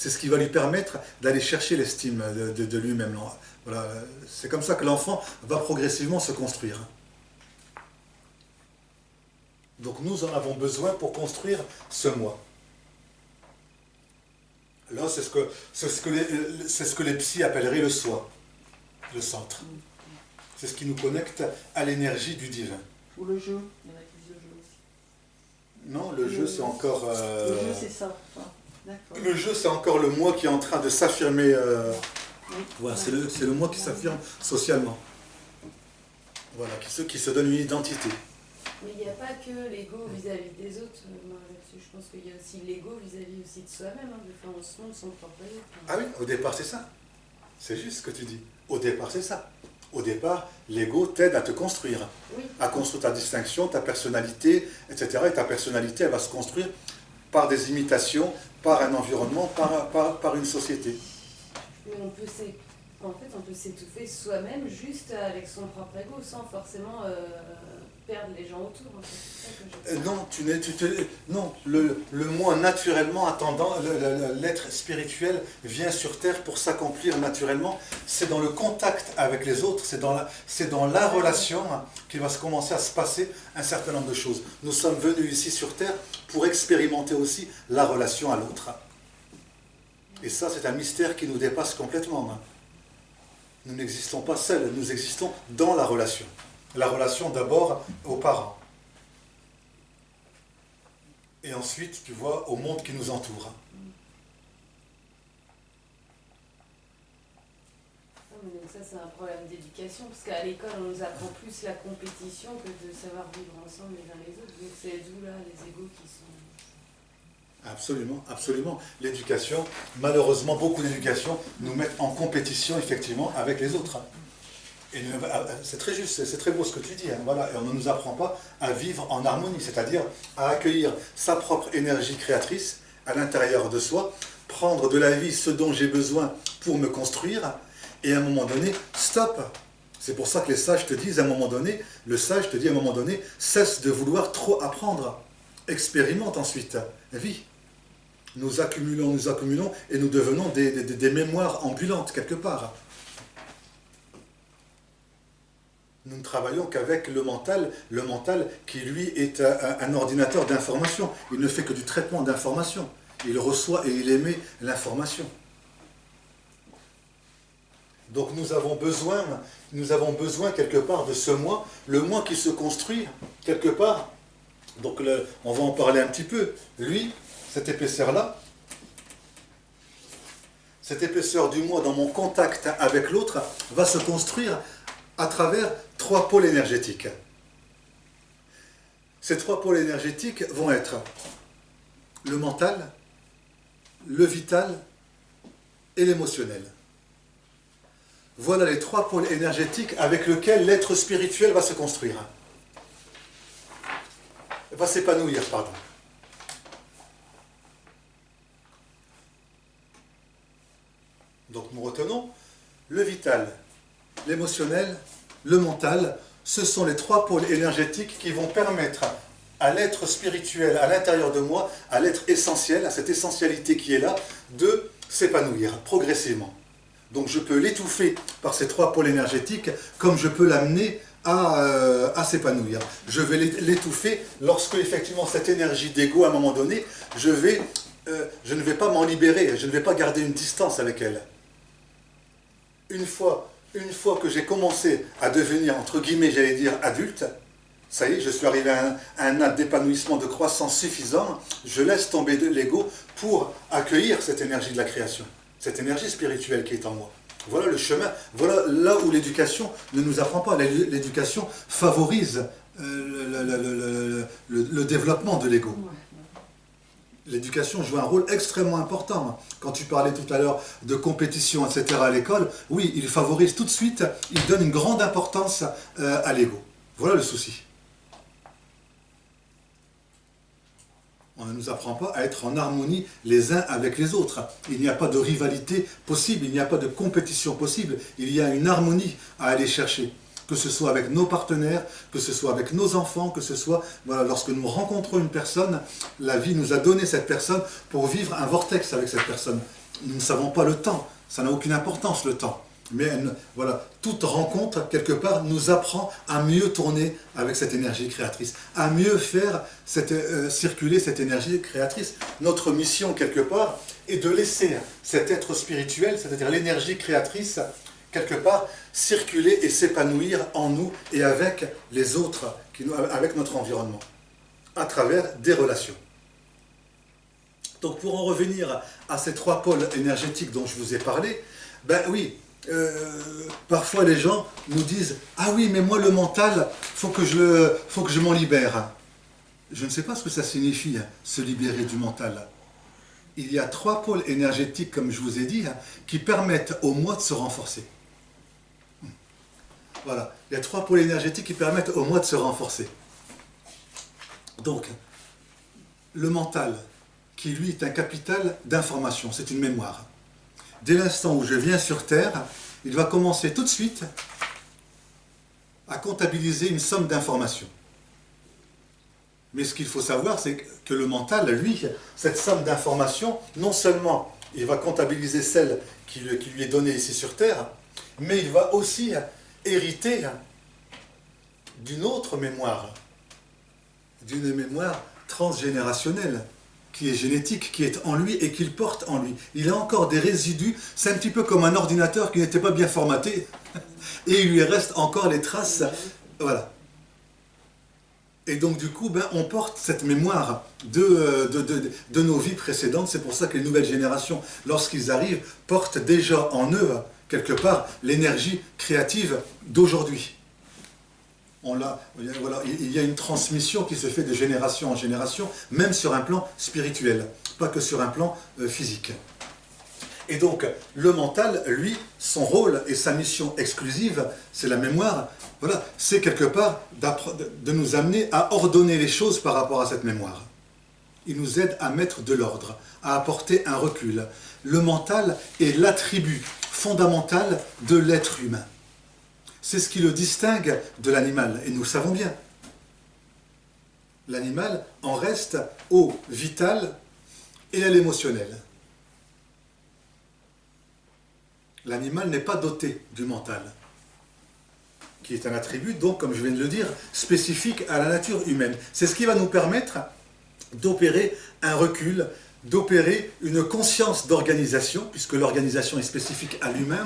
c'est ce qui va lui permettre d'aller chercher l'estime de lui-même. Voilà, c'est comme ça que l'enfant va progressivement se construire. Donc nous en avons besoin pour construire ce moi. Là, c'est ce que les psys appelleraient le soi, le centre. C'est ce qui nous connecte à l'énergie du divin. Ou le jeu, il y en a qui disent le jeu aussi. Non, le jeu c'est encore... Le jeu c'est ça. D'accord. Le jeu c'est encore le moi qui est en train de s'affirmer. Oui. Voilà, c'est le moi qui s'affirme socialement. Voilà, qui se donne une identité. Mais il n'y a pas que l'ego vis-à-vis des autres. Moi, là-dessus, je pense qu'il y a aussi l'ego vis-à-vis aussi de soi-même. Hein, de faire en son de son propre ego. Ah oui, au départ c'est ça. C'est juste ce que tu dis. Au départ c'est ça. Au départ, l'ego t'aide à te construire. Oui. À construire ta distinction, ta personnalité, etc. Et ta personnalité, elle va se construire par des imitations, par un environnement, par une société. Mais on peut s'étouffer soi-même juste avec son propre ego, sans forcément perdre les gens autour. En fait. C'est ça que je... Non, le moi naturellement attendant, l'être spirituel vient sur terre pour s'accomplir naturellement. C'est dans le contact avec les autres, c'est dans la relation qu'il va commencer à se passer un certain nombre de choses. Nous sommes venus ici sur terre pour expérimenter aussi la relation à l'autre. Et ça, c'est un mystère qui nous dépasse complètement. Nous n'existons pas seuls, nous existons dans la relation. La relation d'abord aux parents. Et ensuite, tu vois, au monde qui nous entoure. Donc ça, c'est un problème d'éducation, parce qu'à l'école, on nous apprend plus la compétition que de savoir vivre ensemble les uns les autres. Donc c'est d'où là les égos qui sont... Absolument, absolument. L'éducation, malheureusement, beaucoup d'éducation nous mettent en compétition, effectivement, avec les autres. Et c'est très juste, c'est très beau ce que tu dis. Voilà. Et on ne nous apprend pas à vivre en harmonie, c'est-à-dire à accueillir sa propre énergie créatrice à l'intérieur de soi, prendre de la vie ce dont j'ai besoin pour me construire, et à un moment donné, stop. C'est pour ça que les sages te disent à un moment donné, le sage te dit à un moment donné, cesse de vouloir trop apprendre. Expérimente ensuite, vis. Nous accumulons, et nous devenons des mémoires ambulantes quelque part. Nous ne travaillons qu'avec le mental qui lui est un ordinateur d'information. Il ne fait que du traitement d'information. Il reçoit et il émet l'information. Donc nous avons besoin quelque part de ce moi, le moi qui se construit quelque part. Donc on va en parler un petit peu. Lui, cette épaisseur-là, cette épaisseur du moi dans mon contact avec l'autre va se construire à travers 3 pôles énergétiques. Ces 3 pôles énergétiques vont être le mental, le vital et l'émotionnel. Voilà les 3 pôles énergétiques avec lesquels l'être spirituel va se construire. Va s'épanouir, pardon. Donc nous retenons le vital, l'émotionnel, le mental. Ce sont les 3 pôles énergétiques qui vont permettre à l'être spirituel, à l'intérieur de moi, à l'être essentiel, à cette essentialité qui est là, de s'épanouir progressivement. Donc je peux l'étouffer par ces 3 pôles énergétiques, comme je peux l'amener à s'épanouir. Je vais l'étouffer lorsque effectivement cette énergie d'ego, à un moment donné, je ne vais pas m'en libérer, je ne vais pas garder une distance avec elle. Une fois que j'ai commencé à devenir, entre guillemets, j'allais dire, adulte, ça y est, je suis arrivé à un acte d'épanouissement, de croissance suffisant, je laisse tomber de l'ego pour accueillir cette énergie de la création, cette énergie spirituelle qui est en moi. Voilà le chemin, voilà là où l'éducation ne nous apprend pas. L'éducation favorise le développement de l'ego. L'éducation joue un rôle extrêmement important. Quand tu parlais tout à l'heure de compétition, etc. à l'école, oui, il favorise tout de suite, il donne une grande importance à l'ego. Voilà le souci. On ne nous apprend pas à être en harmonie les uns avec les autres. Il n'y a pas de rivalité possible, il n'y a pas de compétition possible. Il y a une harmonie à aller chercher. Que ce soit avec nos partenaires, que ce soit avec nos enfants, que ce soit... Voilà, lorsque nous rencontrons une personne, la vie nous a donné cette personne pour vivre un vortex avec cette personne. Nous ne savons pas le temps, ça n'a aucune importance le temps. Mais voilà, toute rencontre, quelque part, nous apprend à mieux tourner avec cette énergie créatrice, à mieux faire circuler cette énergie créatrice. Notre mission, quelque part, est de laisser cet être spirituel, c'est-à-dire l'énergie créatrice, quelque part, circuler et s'épanouir en nous et avec les autres, avec notre environnement, à travers des relations. Donc pour en revenir à ces trois pôles énergétiques dont je vous ai parlé, ben oui, parfois les gens nous disent « Ah oui, mais moi le mental, faut que je m'en libère. » Je ne sais pas ce que ça signifie, se libérer du mental. Il y a trois pôles énergétiques, comme je vous ai dit, qui permettent au moi de se renforcer. Voilà, il y a trois pôles énergétiques qui permettent au moi de se renforcer. Donc, le mental, qui lui est un capital d'information, c'est une mémoire. Dès l'instant où je viens sur Terre, il va commencer tout de suite à comptabiliser une somme d'informations. Mais ce qu'il faut savoir, c'est que le mental, lui, cette somme d'informations, non seulement il va comptabiliser celle qui lui est donnée ici sur Terre, mais il va aussi hériter d'une autre mémoire, d'une mémoire transgénérationnelle, qui est génétique, qui est en lui et qu'il porte en lui. Il a encore des résidus, c'est un petit peu comme un ordinateur qui n'était pas bien formaté, et il lui reste encore les traces, voilà. Et donc du coup, on porte cette mémoire de nos vies précédentes, c'est pour ça que les nouvelles générations, lorsqu'ils arrivent, portent déjà en eux, quelque part, l'énergie créative d'aujourd'hui. Voilà, il y a une transmission qui se fait de génération en génération, même sur un plan spirituel, pas que sur un plan physique. Et donc, le mental, lui, son rôle et sa mission exclusive, c'est la mémoire, voilà, c'est quelque part de nous amener à ordonner les choses par rapport à cette mémoire. Il nous aide à mettre de l'ordre, à apporter un recul. Le mental est l'attribut fondamental de l'être humain. C'est ce qui le distingue de l'animal, et nous le savons bien. L'animal en reste au vital et à l'émotionnel. L'animal n'est pas doté du mental, qui est un attribut, donc, comme je viens de le dire, spécifique à la nature humaine. C'est ce qui va nous permettre d'opérer un recul, d'opérer une conscience d'organisation, puisque l'organisation est spécifique à l'humain,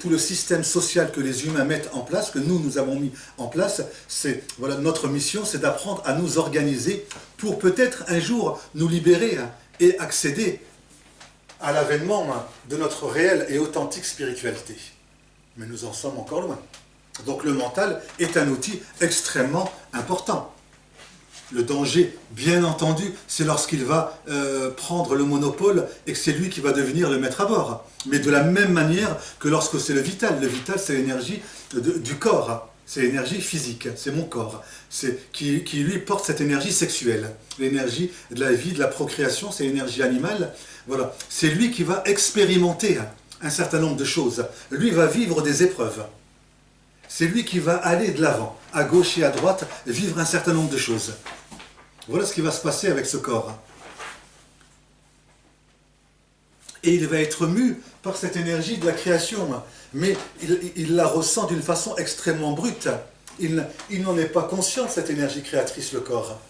tout le système social que les humains mettent en place, que nous avons mis en place, voilà, notre mission, c'est d'apprendre à nous organiser pour peut-être un jour nous libérer et accéder à l'avènement de notre réelle et authentique spiritualité. Mais nous en sommes encore loin. Donc le mental est un outil extrêmement important. Le danger, bien entendu, c'est lorsqu'il va prendre le monopole et que c'est lui qui va devenir le maître à bord. Mais de la même manière que lorsque c'est le vital. Le vital, c'est l'énergie du corps. C'est l'énergie physique, c'est mon corps. Qui lui porte cette énergie sexuelle. L'énergie de la vie, de la procréation, c'est l'énergie animale. Voilà. C'est lui qui va expérimenter un certain nombre de choses. Lui va vivre des épreuves. C'est lui qui va aller de l'avant, à gauche et à droite, vivre un certain nombre de choses. Voilà ce qui va se passer avec ce corps. Et il va être mu par cette énergie de la création. Mais il la ressent d'une façon extrêmement brute. Il n'en est pas conscient de cette énergie créatrice, le corps.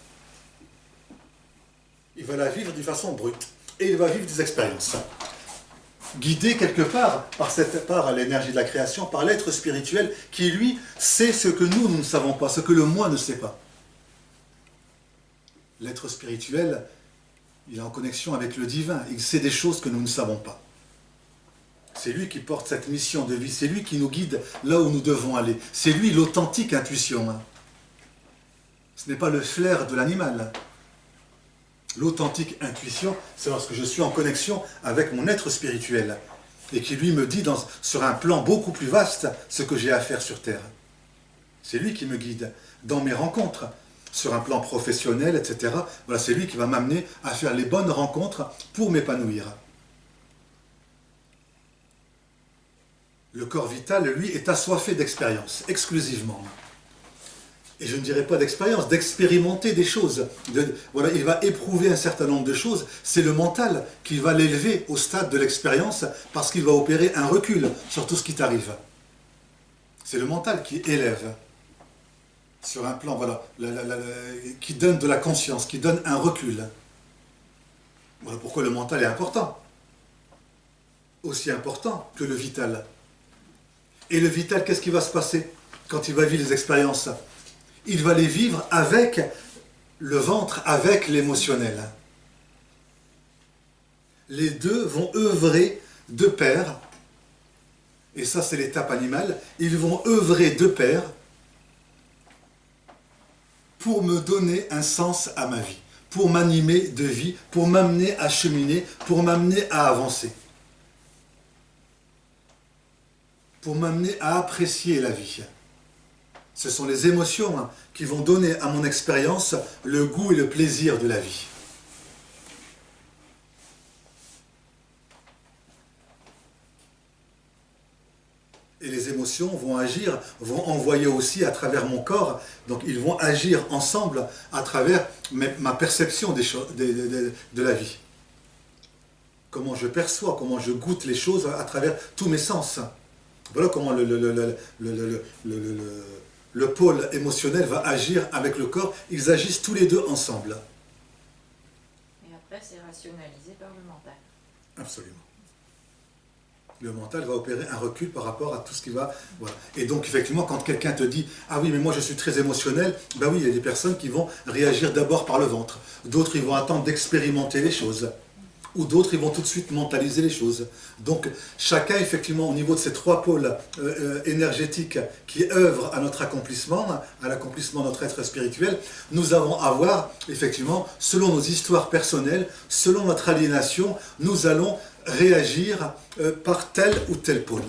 Il va la vivre d'une façon brute. Et il va vivre des expériences. Guidé quelque part par l'énergie de la création, par l'être spirituel qui, lui, sait ce que nous ne savons pas, ce que le moi ne sait pas. L'être spirituel, il est en connexion avec le divin, il sait des choses que nous ne savons pas. C'est lui qui porte cette mission de vie, c'est lui qui nous guide là où nous devons aller. C'est lui l'authentique intuition. Ce n'est pas le flair de l'animal. L'authentique intuition, c'est lorsque je suis en connexion avec mon être spirituel et qui lui me dit sur un plan beaucoup plus vaste ce que j'ai à faire sur Terre. C'est lui qui me guide dans mes rencontres, sur un plan professionnel, etc. Voilà, c'est lui qui va m'amener à faire les bonnes rencontres pour m'épanouir. Le corps vital, lui, est assoiffé d'expérience, exclusivement. et je ne dirais pas d'expérience, d'expérimenter des choses. Voilà, il va éprouver un certain nombre de choses. C'est le mental qui va l'élever au stade de l'expérience parce qu'il va opérer un recul sur tout ce qui t'arrive. C'est le mental qui élève sur un plan, voilà, qui donne de la conscience, qui donne un recul. Voilà pourquoi le mental est important. Aussi important que le vital. Et le vital, qu'est-ce qui va se passer quand il va vivre les expériences? Il va les vivre avec le ventre, avec l'émotionnel. Les deux vont œuvrer de pair, et ça c'est l'étape animale, ils vont œuvrer de pair pour me donner un sens à ma vie, pour m'animer de vie, pour m'amener à cheminer, pour m'amener à avancer, pour m'amener à apprécier la vie. Ce sont les émotions qui vont donner à mon expérience le goût et le plaisir de la vie. Et les émotions vont agir, vont envoyer aussi à travers mon corps, donc ils vont agir ensemble à travers ma perception de la vie. Comment je perçois, comment je goûte les choses à travers tous mes sens. Voilà comment le pôle émotionnel va agir avec le corps. Ils agissent tous les deux ensemble. Et après, c'est rationalisé par le mental. Absolument. Le mental va opérer un recul par rapport à tout ce qui va... Voilà. Et donc, effectivement, quand quelqu'un te dit « Ah oui, mais moi je suis très émotionnel », ben oui, il y a des personnes qui vont réagir d'abord par le ventre. D'autres, ils vont attendre d'expérimenter les choses. Ou d'autres, ils vont tout de suite mentaliser les choses. Donc, chacun, effectivement, au niveau de ces trois pôles énergétiques qui œuvrent à notre accomplissement, à l'accomplissement de notre être spirituel, nous allons avoir, effectivement, selon nos histoires personnelles, selon notre aliénation, nous allons réagir par tel ou tel pôle.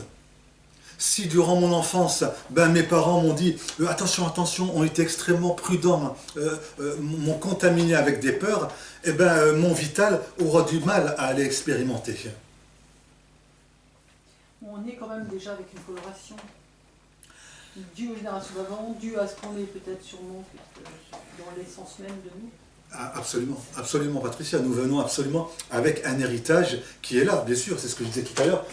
Si durant mon enfance, mes parents m'ont dit « Attention, attention », ont été extrêmement prudents, m'ont contaminé avec des peurs, mon vital aura du mal à aller expérimenter. On est quand même déjà avec une coloration due aux générations d'avant, due à ce qu'on est peut-être sûrement dans l'essence même de nous. Ah, absolument, absolument Patricia, nous venons absolument avec un héritage qui est là, bien sûr, c'est ce que je disais tout à l'heure.